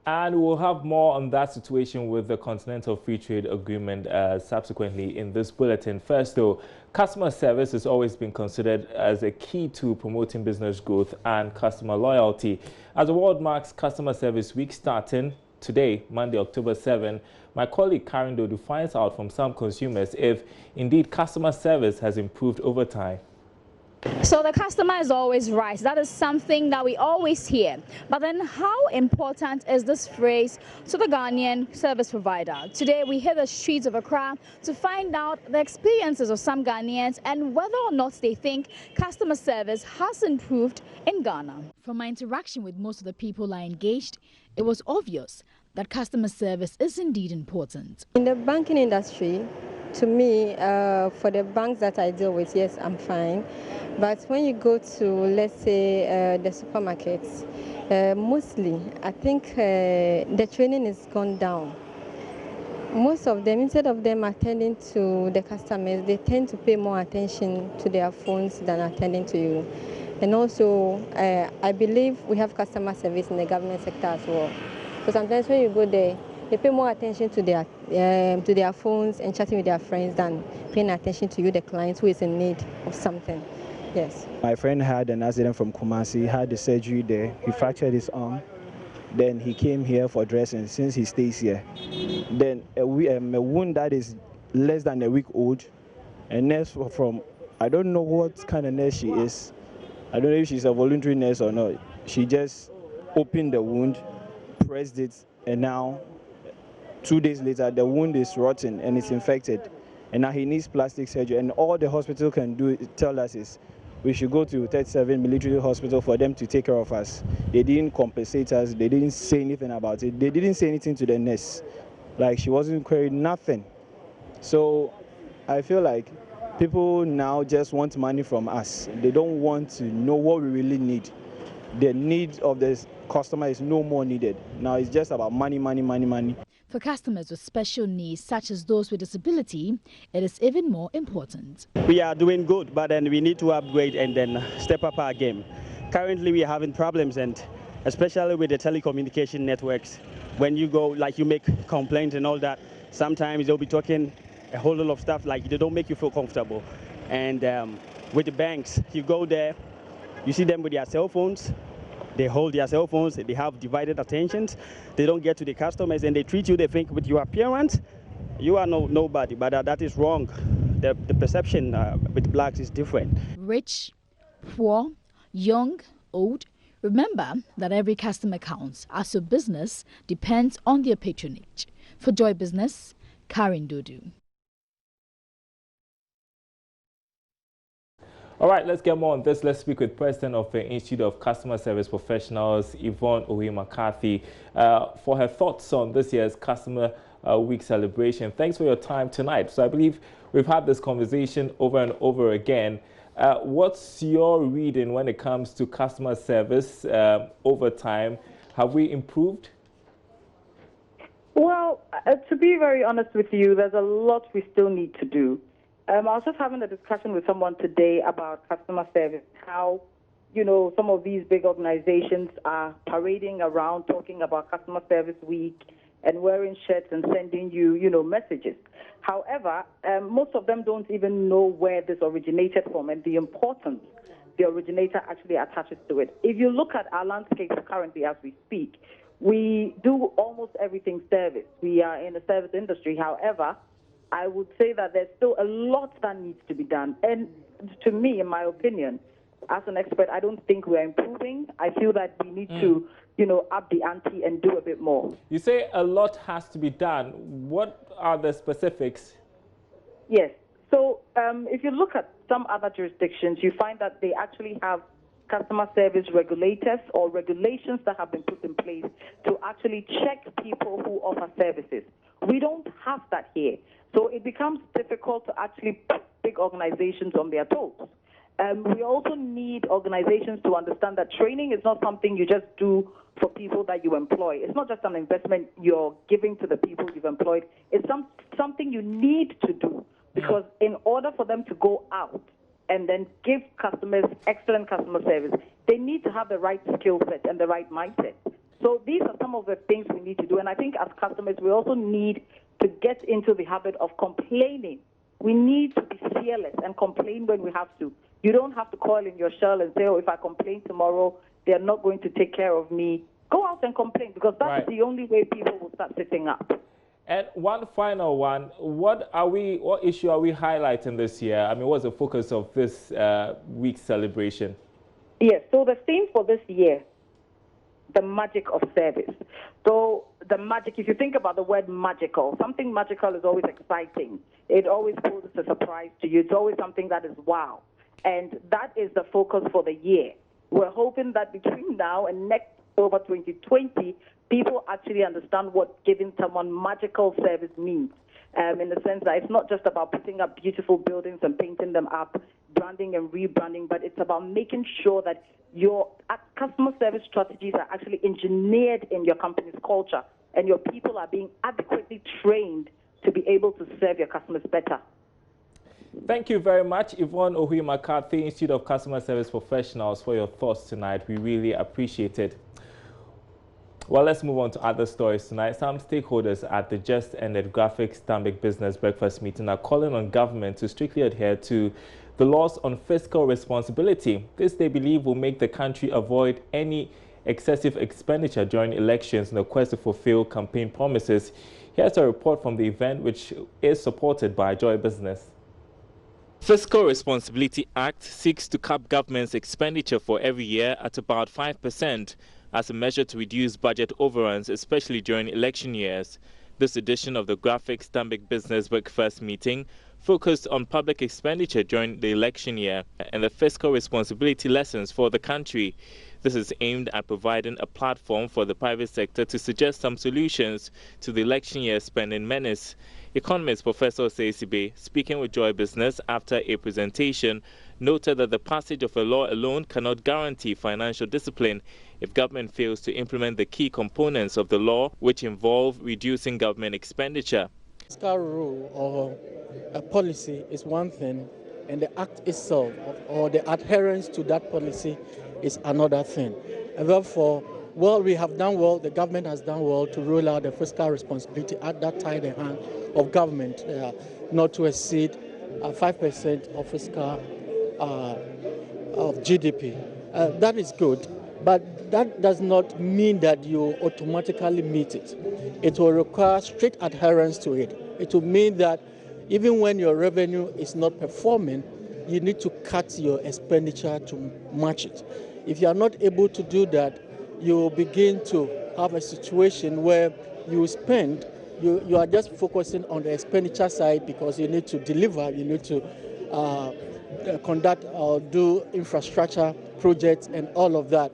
And we'll have more on that situation with the Continental Free Trade Agreement subsequently in this bulletin. First, though, customer service has always been considered as a key to promoting business growth and customer loyalty. As the world marks Customer Service Week starting today, Monday, October 7, my colleague Karen Dodu finds out from some consumers if indeed customer service has improved over time. So the customer is always right. That is something that we always hear. But then how important is this phrase to the Ghanaian service provider? Today we hit the streets of Accra to find out the experiences of some Ghanaians and whether or not they think customer service has improved in Ghana. From my interaction with most of the people I engaged, it was obvious that customer service is indeed important. In the banking industry, to me, for the banks that I deal with, yes, I'm fine. But when you go to, let's say, the supermarkets, mostly, I think the training has gone down. Most of them, instead of them attending to the customers, they tend to pay more attention to their phones than attending to you. And also, I believe we have customer service in the government sector as well. So sometimes when you go there, they pay more attention to their phones and chatting with their friends than paying attention to you, the client who is in need of something. Yes. My friend had an accident from Kumasi. He had the surgery there. He fractured his arm. Then he came here for dressing since he stays here. Then a wound that is less than a week old. A nurse from, I don't know what kind of nurse she is. I don't know if she's a voluntary nurse or not. She just opened the wound, pressed it, and now 2 days later, the wound is rotten and it's infected. And now he needs plastic surgery. And all the hospital can do, tell us, is we should go to 37 military hospital for them to take care of us. They didn't compensate us. They didn't say anything about it. They didn't say anything to the nurse. Like, she wasn't querying nothing. So I feel like people now just want money from us. They don't want to know what we really need. The need of the customer is no more needed. Now it's just about money, money, money, money. For customers with special needs, such as those with disability, it is even more important. We are doing good, but then we need to upgrade and then step up our game. Currently, we are having problems, and especially with the telecommunication networks. When you go, like, you make complaints and all that, sometimes they'll be talking a whole lot of stuff, like they don't make you feel comfortable. And with the banks, you go there, you see them with their cell phones. They hold their cell phones, they have divided attentions, they don't get to the customers, and they treat you, they think with your appearance, you are nobody, but that is wrong. The perception with blacks is different. Rich, poor, young, old, remember that every customer counts, as your business depends on their patronage. For Joy Business, Karen Dodu. All right, let's get more on this. Let's speak with President of the Institute of Customer Service Professionals, Yvonne Owe-McCarthy, for her thoughts on this year's Customer Week celebration. Thanks for your time tonight. So I believe we've had this conversation over and over again. What's your reading when it comes to customer service over time? Have we improved? Well, to be very honest with you, there's a lot we still need to do. I was just having a discussion with someone today about customer service, how, you know, some of these big organizations are parading around talking about Customer Service Week and wearing shirts and sending you, you know, messages. However, most of them don't even know where this originated from and the importance the originator actually attaches to it. If you look at our landscape currently as we speak, we do almost everything service. We are in the service industry. However, I would say that there's still a lot that needs to be done. And to me, in my opinion, as an expert, I don't think we're improving. I feel that we need to, you know, up the ante and do a bit more. You say a lot has to be done. What are the specifics? Yes. So if you look at some other jurisdictions, you find that they actually have customer service regulators or regulations that have been put in place to actually check people who offer services. We don't have that here. So it becomes difficult to actually put big organizations on their toes. We also need organizations to understand that training is not something you just do for people that you employ. It's not just an investment you're giving to the people you've employed. It's something you need to do, because in order for them to go out and then give customers excellent customer service, they need to have the right skill set and the right mindset. So these are some of the things we need to do. And I think as customers, we also need to get into the habit of complaining. We need to be fearless and complain when we have to. You don't have to coil in your shell and say, oh, if I complain tomorrow, they're not going to take care of me. Go out and complain, because that's the only way people will start sitting up. And one final one, what issue are we highlighting this year? I mean, what's the focus of this week's celebration? Yes, so the theme for this year, the magic of service. So the magic, if you think about the word magical, something magical is always exciting. It always poses a surprise to you. It's always something that is wow. And that is the focus for the year. We're hoping that between now and next October 2020, people actually understand what giving someone magical service means. In the sense that it's not just about putting up beautiful buildings and painting them up, branding and rebranding, but it's about making sure that your customer service strategies are actually engineered in your company's culture, and your people are being adequately trained to be able to serve your customers better. Thank you very much, Yvonne Ohui-McCarthy, Institute of Customer Service Professionals, for your thoughts tonight. We really appreciate it. Well, let's move on to other stories tonight. Some stakeholders at the just-ended Graphic Stanbic Business Breakfast meeting are calling on government to strictly adhere to the laws on fiscal responsibility. This, they believe, will make the country avoid any excessive expenditure during elections in the quest to fulfill campaign promises. Here's a report from the event, which is supported by Joy Business. Fiscal Responsibility Act seeks to cap government's expenditure for every year at about 5%. As a measure to reduce budget overruns, especially during election years. This edition of the Graphic Stanbic Business Breakfast meeting focused on public expenditure during the election year and the fiscal responsibility lessons for the country. This is aimed at providing a platform for the private sector to suggest some solutions to the election year spending menace. Economist Professor Seisibe, speaking with Joy Business after a presentation, noted that the passage of a law alone cannot guarantee financial discipline if government fails to implement the key components of the law, which involve reducing government expenditure. Fiscal rule or a policy is one thing, and the act itself or the adherence to that policy is another thing. And therefore, well, we have done well, the government has done well to roll out the fiscal responsibility at that tied the hand of government not to exceed 5% of fiscal of GDP. That is good, but that does not mean that you automatically meet it. It will require strict adherence to it. It will mean that even when your revenue is not performing, you need to cut your expenditure to match it. If you are not able to do that, you will begin to have a situation where you spend, you are just focusing on the expenditure side because you need to deliver, you need to conduct or do infrastructure projects and all of that.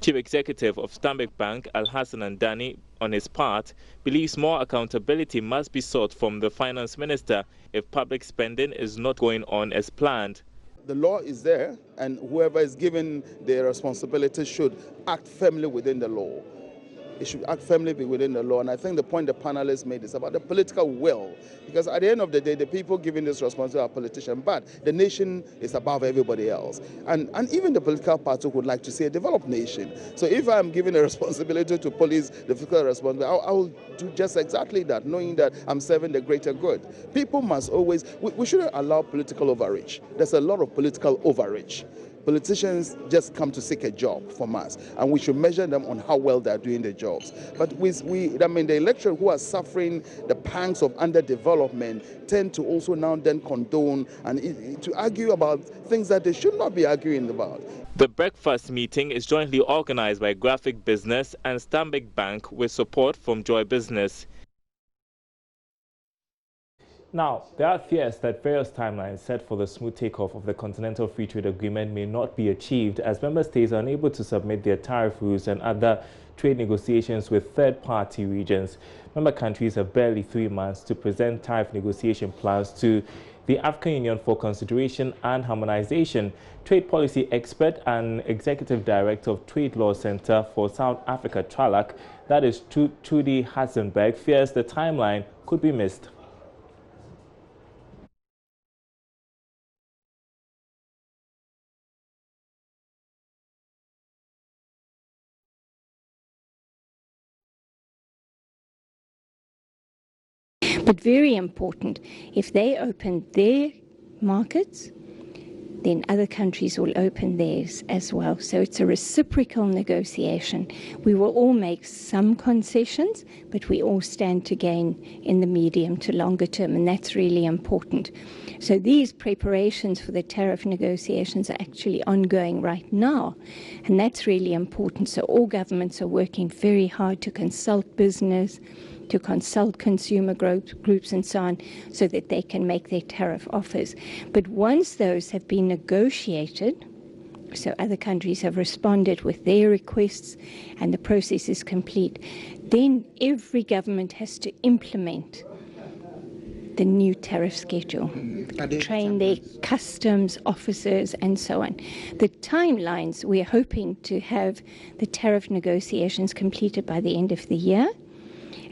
Chief Executive of Stanbic Bank, Alhassan Andani, on his part, believes more accountability must be sought from the Finance Minister if public spending is not going on as planned. The law is there, and whoever is given the responsibility should act firmly within the law. It should act firmly within the law. And I think the point the panelists made is about the political will. Because at the end of the day, the people giving this responsibility are politicians, but the nation is above everybody else. And even the political party would like to see a developed nation. So if I'm given a responsibility to police the fiscal responsibility, I will do just exactly that, knowing that I'm serving the greater good. People must always, we shouldn't allow political overreach. There's a lot of political overreach. Politicians just come to seek a job from us, and we should measure them on how well they're doing their jobs. But the electorate who are suffering the pangs of underdevelopment tend to also now then condone and to argue about things that they should not be arguing about. The breakfast meeting is jointly organized by Graphic Business and Stanbic Bank with support from Joy Business. Now, there are fears that various timelines set for the smooth takeoff of the Continental Free Trade Agreement may not be achieved as member states are unable to submit their tariff rules and other trade negotiations with third-party regions. Member countries have barely 3 months to present tariff negotiation plans to the African Union for consideration and harmonization. Trade policy expert and executive director of Trade Law Center for South Africa, TRALAC, that is Trudy Hasenberg, fears the timeline could be missed. But very important, if they open their markets, then other countries will open theirs as well. So it's a reciprocal negotiation. We will all make some concessions, but we all stand to gain in the medium to longer term, and that's really important. So these preparations for the tariff negotiations are actually ongoing right now, and that's really important. So all governments are working very hard to consult business, to consult consumer groups and so on, so that they can make their tariff offers. But once those have been negotiated, so other countries have responded with their requests and the process is complete, then every government has to implement the new tariff schedule, train their customs officers and so on. The timelines, we're hoping to have the tariff negotiations completed by the end of the year,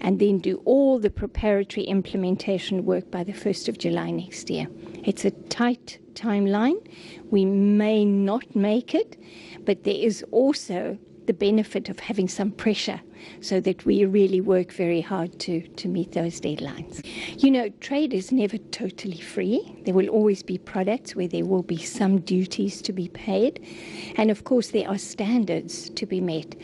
and then do all the preparatory implementation work by the 1st of July next year. It's a tight timeline. We may not make it, but there is also the benefit of having some pressure so that we really work very hard to meet those deadlines. You know, trade is never totally free. There will always be products where there will be some duties to be paid. And of course, there are standards to be met.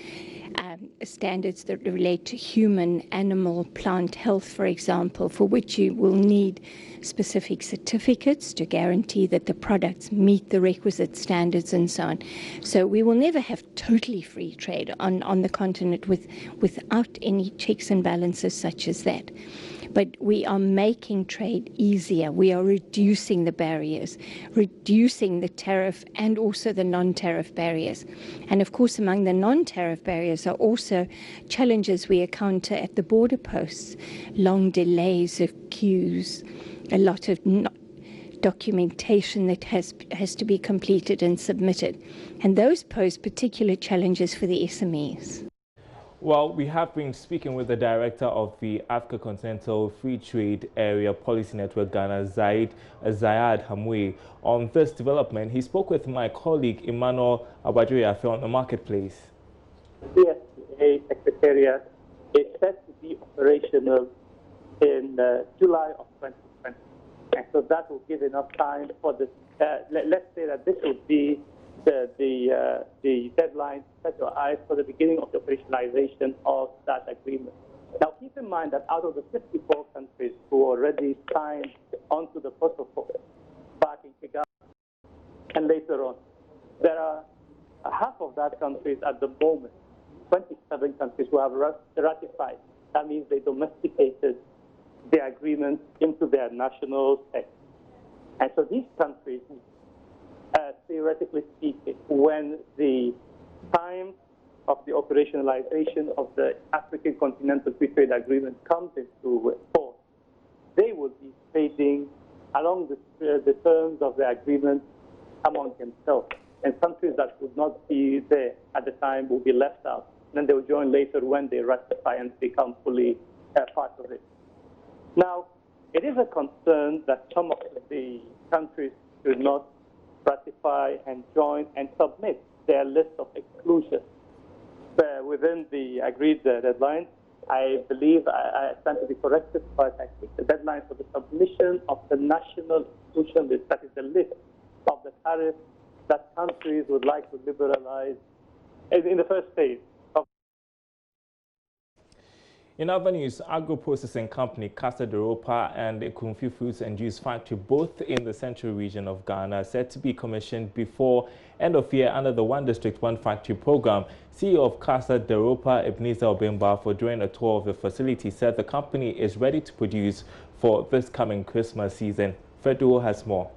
Standards that relate to human, animal, plant health, for example, for which you will need specific certificates to guarantee that the products meet the requisite standards and so on. So we will never have totally free trade on the continent without any checks and balances such as that. But we are making trade easier. We are reducing the barriers, reducing the tariff and also the non-tariff barriers. And of course, among the non-tariff barriers are also challenges we encounter at the border posts, long delays of queues, a lot of documentation that has to be completed and submitted. And those pose particular challenges for the SMEs. Well, we have been speaking with the director of the Africa Continental Free Trade Area Policy Network, Ghana, Zayad Hamwe, on this development. He spoke with my colleague Emmanuel Abadjoyafe on the marketplace. The FTA Secretariat is set to be operational in July of 2020. And so that will give enough time for this. Let's say that this would be the deadline, set your eyes for the beginning of the operationalization of that agreement. Now, keep in mind that out of the 54 countries who already signed onto the protocol back in Kigali and later on, there are half of that countries at the moment, 27 countries who have ratified. That means they domesticated the agreement into their national text. And so these countries, theoretically speaking, when the time of the operationalization of the African Continental Free Trade Agreement comes into force, they will be trading along the terms of the agreement among themselves. And countries that would not be there at the time will be left out. And then they will join later when they ratify and become fully part of it. Now, it is a concern that some of the countries should not ratify and join and submit their list of exclusions within the agreed deadline. I believe I stand to be corrected, but I think the deadline for the submission of the national exclusion list, that is the list of the tariffs that countries would like to liberalize in the first phase. In other news, agro-processing company Casa de Ropa and the Kumfi Fruits and Juice Factory, both in the central region of Ghana, are set to be commissioned before end of year under the One District, One Factory program. CEO of Casa de Ropa, Ebenezer Obemba, during a tour of the facility, said the company is ready to produce for this coming Christmas season. Feduo has more.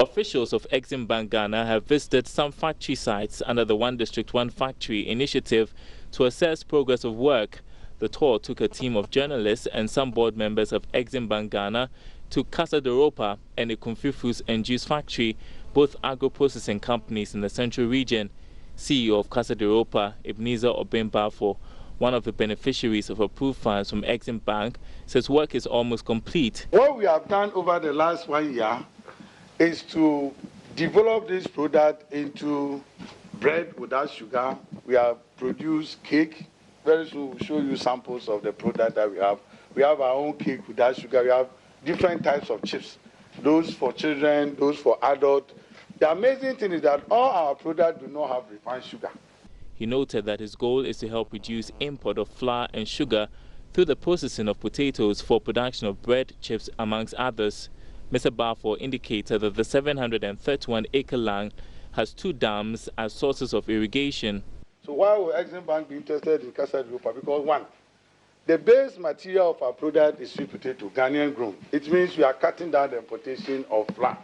Officials of Exim Bank Ghana have visited some factory sites under the One District, One Factory initiative to assess progress of work. The tour took a team of journalists and some board members of Exim Bank Ghana to Casa de Ropa and the Kumfi Fruits and Juice Factory, both agro-processing companies in the central region. CEO of Casa de Ropa, Ebenezer Obemba, one of the beneficiaries of approved funds from Exim Bank, says work is almost complete. What we have done over the last 1 year is to develop this product into bread without sugar. We have produced cake. Very soon we'll show you samples of the product that we have We have our own cake without sugar. We have different types of chips, those for children, those for adults. The amazing thing is that all our products do not have refined sugar. He noted that his goal is to help reduce import of flour and sugar through the processing of potatoes for production of bread, chips, amongst others. Mr. Balfour indicated that the 731-acre land has 2 dams as sources of irrigation. So why would Exim Bank be interested in Casa Europa? Because one, the base material of our product is sweet potato, Ghanaian grown. It means we are cutting down the importation of flour.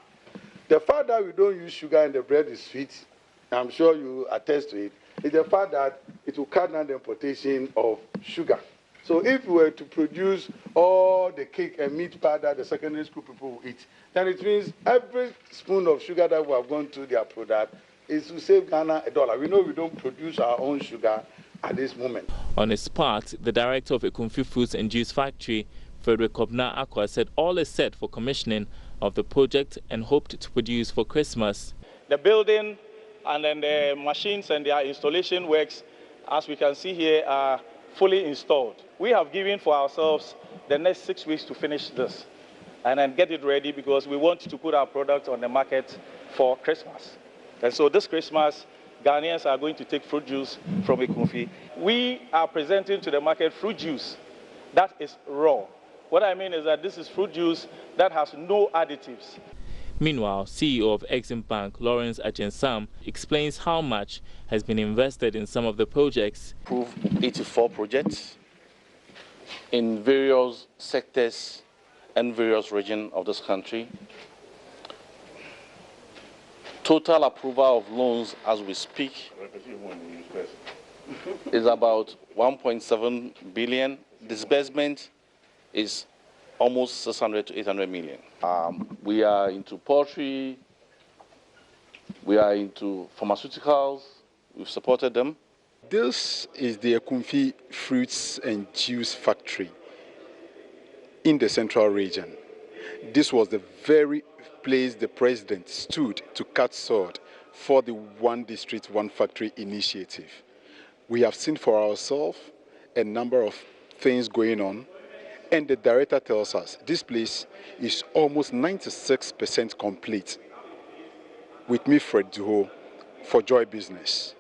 The fact that we don't use sugar and the bread is sweet, I'm sure you attest to it, is the fact that it will cut down the importation of sugar. So if we were to produce all the cake and meat pie that the secondary school people will eat, then it means every spoon of sugar that we have gone to their product is to save Ghana $1. We know we don't produce our own sugar at this moment. On his part, the director of Ekumfi Fruits and Juice Factory, Frederick Kobna Akwa, said all is set for commissioning of the project and hoped to produce for Christmas. The building and then the machines and their installation works, as we can see here, are fully installed. We have given for ourselves the next 6 weeks to finish this and then get it ready because we want to put our product on the market for Christmas. And so this Christmas, Ghanaians are going to take fruit juice from Ekumfi. We are presenting to the market fruit juice that is raw. What I mean is that this is fruit juice that has no additives. Meanwhile, CEO of Exim Bank, Lawrence Achensam, explains how much has been invested in some of the projects. 84 projects in various sectors and various regions of this country. Total approval of loans as we speak is about 1.7 billion. Disbursement is almost 600 to 800 million. We are into poultry, we are into pharmaceuticals, we've supported them. This is the Ekumfi Fruits and Juice Factory in the central region. This was the very place the president stood to cut sword for the One District, One Factory initiative. We have seen for ourselves a number of things going on, and the director tells us this place is almost 96% complete. With me, Fred Duho, for Joy Business.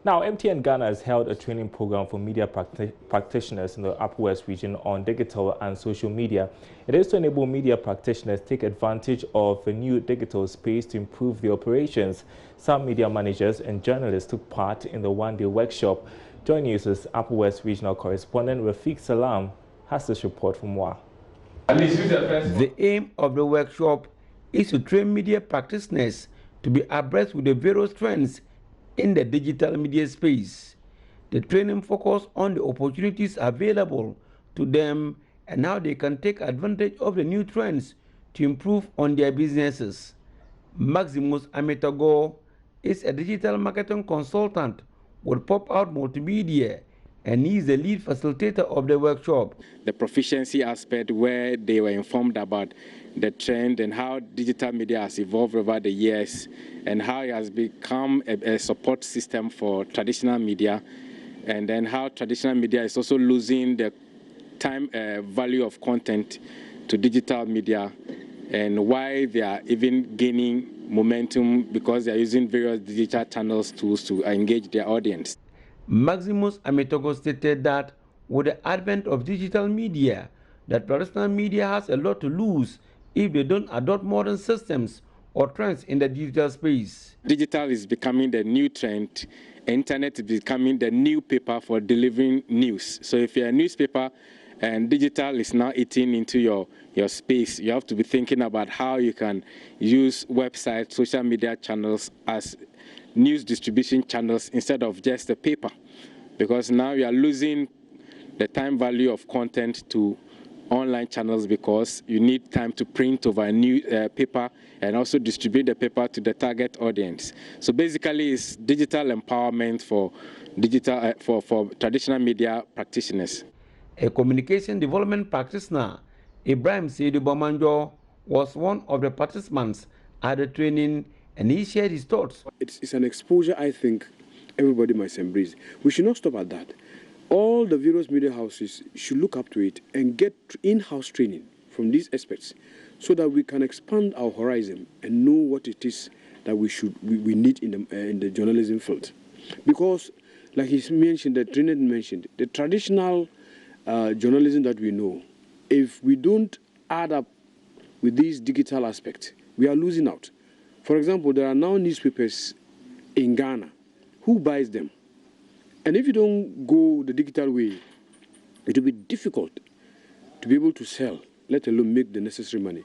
Now, MTN Ghana has held a training program for media practitioners in the Upper West region on digital and social media. It is to enable media practitioners take advantage of the new digital space to improve their operations. Some media managers and journalists took part in the one-day workshop. JoyNews' Upper West regional correspondent Rafiq Salam has this report from WA. The aim of the workshop is to train media practitioners to be abreast with the various trends in the digital media space. The training focuses on the opportunities available to them and how they can take advantage of the new trends to improve on their businesses. Maximus Amitago is a digital marketing consultant with Pop Out Multimedia, and he is the lead facilitator of the workshop. The proficiency aspect, where they were informed about the trend and how digital media has evolved over the years and how it has become a support system for traditional media, and then how traditional media is also losing the time value of content to digital media, and why they are even gaining momentum because they are using various digital channels tools to engage their audience. Maximus Amitogo stated that with the advent of digital media, that traditional media has a lot to lose if they don't adopt modern systems or trends in the digital space. Digital is becoming the new trend. Internet is becoming the new paper for delivering news. So if you're a newspaper and digital is now eating into your space, you have to be thinking about how you can use websites, social media channels as news distribution channels instead of just the paper, because now you are losing the time value of content to online channels because you need time to print over a new paper and also distribute the paper to the target audience. So basically it's digital empowerment for digital for traditional media practitioners. A communication development practitioner, Ibrahim Seidu Bomanjo, was one of the participants at the training, and he shared his thoughts. It's an exposure I think everybody must embrace. We should not stop at that. all the various media houses should look up to it and get in-house training from these experts so that we can expand our horizon and know what it is that we need in the journalism field. Because, like he mentioned, that Trinidad mentioned, the traditional journalism that we know, if we don't add up with these digital aspects, we are losing out. For example, there are now newspapers in Ghana. Who buys them? And if you don't go the digital way, it will be difficult to be able to sell, let alone make the necessary money.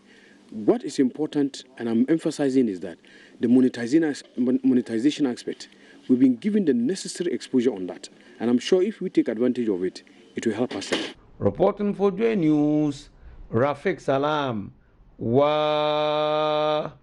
What is important, and I'm emphasizing, is that the monetization aspect, we've been given the necessary exposure on that. And I'm sure if we take advantage of it, it will help us. Reporting for JoyNews, Rafiq Salam. Wow.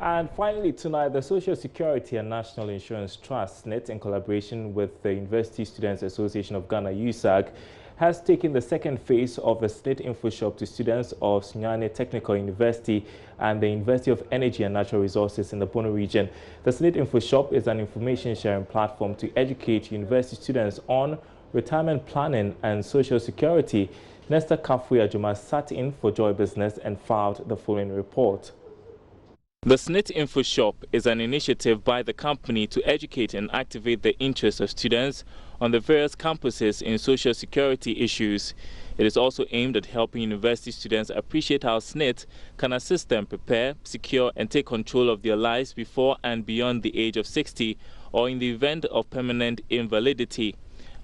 And finally tonight, the Social Security and National Insurance Trust, SNIT, in collaboration with the University Students Association of Ghana, USAG, has taken the second phase of the SNIT Info Shop to students of Sunyani Technical University and the University of Energy and Natural Resources in the Bono region. The SNIT Info Shop is an information sharing platform to educate university students on retirement planning and social security. Nesta Kafui Ajuma sat in for Joy Business and filed the following report. The SNIT Info Shop is an initiative by the company to educate and activate the interests of students on the various campuses in social security issues. It is also aimed at helping university students appreciate how SNIT can assist them prepare, secure and take control of their lives before and beyond the age of 60 or in the event of permanent invalidity.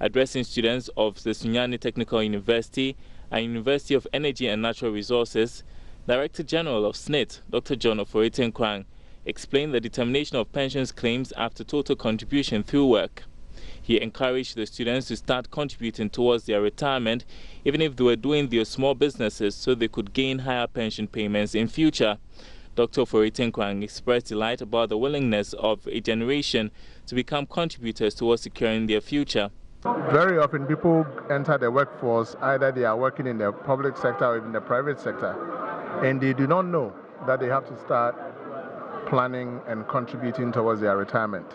Addressing students of the Sunyani Technical University and University of Energy and Natural Resources, Director General of SNIT, Dr. John Oforitenkwang, explained the determination of pensions claims after total contribution through work. He encouraged the students to start contributing towards their retirement, even if they were doing their small businesses, so they could gain higher pension payments in future. Dr. Oforitenkwang expressed delight about the willingness of a generation to become contributors towards securing their future. Very often people enter the workforce, either they are working in the public sector or in the private sector, and they do not know that they have to start planning and contributing towards their retirement.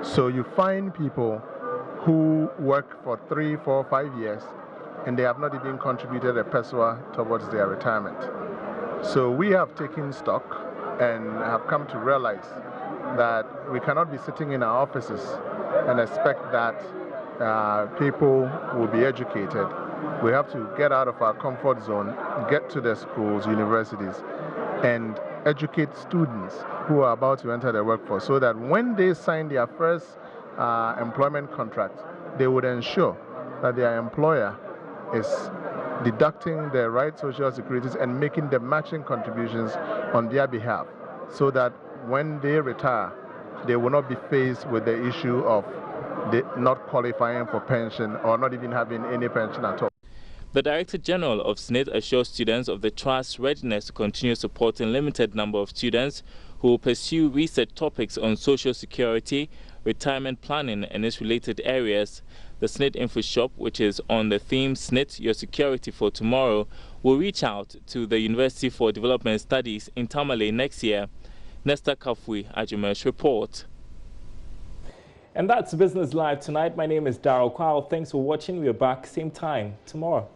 So you find people who work for 3, 4, 5 years and they have not even contributed a peso towards their retirement. So we have taken stock and have come to realize that we cannot be sitting in our offices and expect that people will be educated. We have to get out of our comfort zone, get to the schools, universities, and educate students who are about to enter the workforce so that when they sign their first employment contract, they would ensure that their employer is deducting the right social securities and making the matching contributions on their behalf so that when they retire, they will not be faced with the issue of not qualifying for pension or not even having any pension at all. The Director General of SNIT assures students of the Trust's readiness to continue supporting limited number of students who will pursue research topics on social security, retirement planning and its related areas. The SNIT Info Shop, which is on the theme SNIT, Your Security for Tomorrow, will reach out to the University for Development Studies in Tamale next year. Nesta Kafui Ajuma's report. And that's Business Live tonight. My name is Darryl Kwao. Thanks for watching. We're back same time tomorrow.